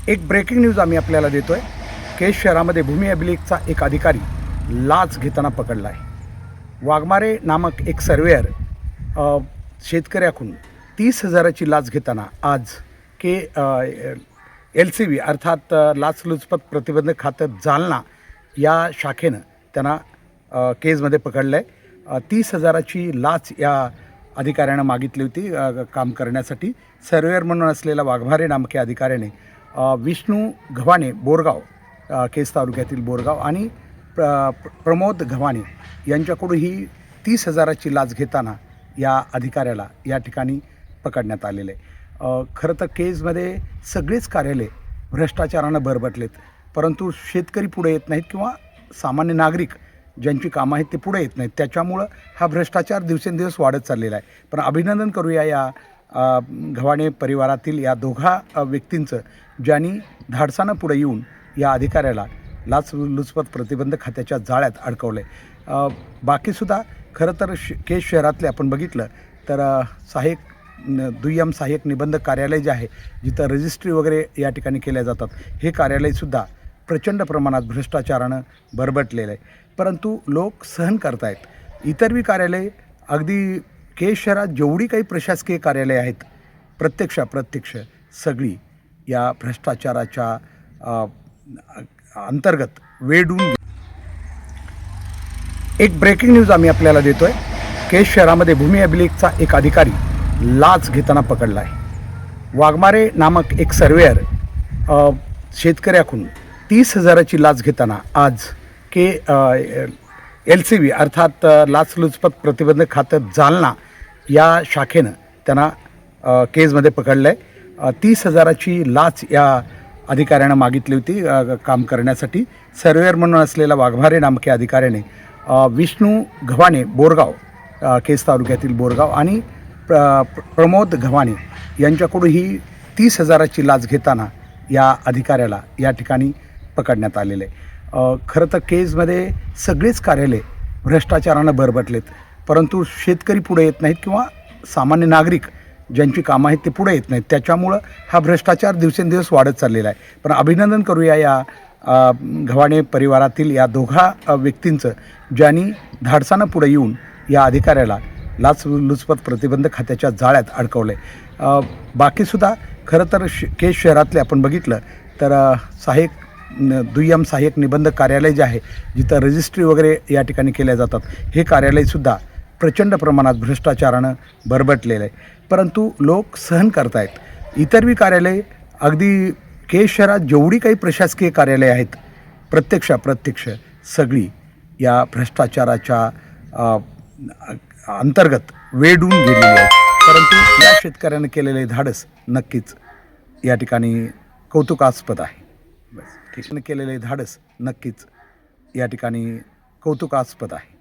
एक breaking news आम्ही आपल्याला देतोय। केज शहरामध्ये भूमी अभिलेखचा एक अधिकारी लाच घेताना पकडला आहे। वाघमारे नामक एक सर्वेअर शेतकऱ्याकडून 30,000ची लाच घेताना आज LCB अर्थात लाचलुचपत प्रतिबंधक खातं जालना या शाखेनं त्यांना केजमध्ये पकडलं आहे। 30,000ची लाच या अधिकाऱ्यानं मागितली होती काम करण्यासाठी। सर्वेअर म्हणून असलेला वाघमारे नामक अधिकाऱ्याने विष्णू घवाणे बोरगाव केज तालुक्यातील बोरगाव आणि प्रमोद घवाणे यांच्याकडून ही 30,000ची लाच घेताना या अधिकाऱ्याला या ठिकाणी पकडण्यात आलेलं आहे। खरं तर केजमध्ये सगळेच कार्यालय भ्रष्टाचारानं बरबटलेत, परंतु शेतकरी पुढे येत नाहीत किंवा सामान्य नागरिक ज्यांची कामं आहेत ते पुढे येत नाहीत। त्याच्यामुळं हा भ्रष्टाचार दिवसेंदिवस वाढत चाललेला आहे। पण अभिनंदन करूया या घवाणे परिवारातील या दोघा व्यक्तींचं, ज्यांनी धाडसानं पुढे येऊन या अधिकाऱ्याला लाचलुचपत प्रतिबंधक खात्याच्या जाळ्यात अडकवलं आहे। बाकीसुद्धा खरं तर केज शहरातले आपण बघितलं तर दुय्यम सहाय्यक निबंधक कार्यालय जे आहे, जिथं रजिस्ट्री वगैरे या ठिकाणी केल्या जातात, हे कार्यालयसुद्धा प्रचंड प्रमाणात भ्रष्टाचारानं बरबटलेलं आहे, परंतु लोक सहन करत आहेत। इतर कार्यालय अगदी केज शहरात जेवढी काही प्रशासकीय कार्यालय आहेत, प्रत्यक्ष सगळी या भ्रष्टाचाराच्या अंतर्गत वेढून। एक ब्रेकिंग न्यूज आम्ही आपल्याला देतोय। केज शहरामध्ये भूमी अभिलेखचा एक अधिकारी लाच घेताना पकडला आहे। वाघमारे नामक एक सर्वेअर शेतकऱ्याकडून 30,000ची लाच घेताना आज LCB अर्थात लाचलुचपत प्रतिबंधक खातं जालना या शाखेनं त्यांना केजमध्ये पकडलं आहे। 30,000ची लाच या अधिकाऱ्यानं मागितली होती काम करण्यासाठी। सर्वेअर म्हणून असलेला वाघमारे नामक अधिकाऱ्याने विष्णू घवाणे बोरगाव केज तालुक्यातील बोरगाव आणि प्रमोद घवाणे यांच्याकडून ही 30,000ची लाच घेताना या अधिकाऱ्याला या ठिकाणी पकडण्यात आलेलं आहे। खरं तर केजमध्ये सगळेच कार्यालय भ्रष्टाचारानं बरबटलेत, परंतु शेतकरी पुढे येत नाहीत किंवा सामान्य नागरिक ज्यांची कामं आहेत ते पुढे येत नाहीत। त्याच्यामुळं हा भ्रष्टाचार दिवसेंदिवस वाढत चाललेला आहे। पण अभिनंदन करूया या घवाणे परिवारातील या दोघा व्यक्तींचं, ज्यांनी धाडसानं पुढे येऊन या अधिकाऱ्याला लाचलुचपत प्रतिबंधक खात्याच्या जाळ्यात अडकवलं आहे। बाकीसुद्धा खरं तर केज शहरातले आपण बघितलं तर दुय्यम सहाय्यक निबंधक कार्यालय जे आहे, जिथं रजिस्ट्री वगैरे या ठिकाणी केल्या जातात, हे कार्यालयसुद्धा प्रचंड प्रमाणात भ्रष्टाचारानं बरबटलेलं आहे, परंतु लोक सहन करत आहेत। इतर कार्यालय अगदी केज शहरात जेवढी काही प्रशासकीय कार्यालय आहेत, प्रत्यक्ष सगळी या भ्रष्टाचाराच्या अंतर्गत वेढून गेलेली आहे, परंतु या शेतकऱ्यानं केलेले धाडस नक्कीच या ठिकाणी कौतुकास्पद आहे। केलेले धाडस नक्कीच या ठिकाणी कौतुकास्पद आहे।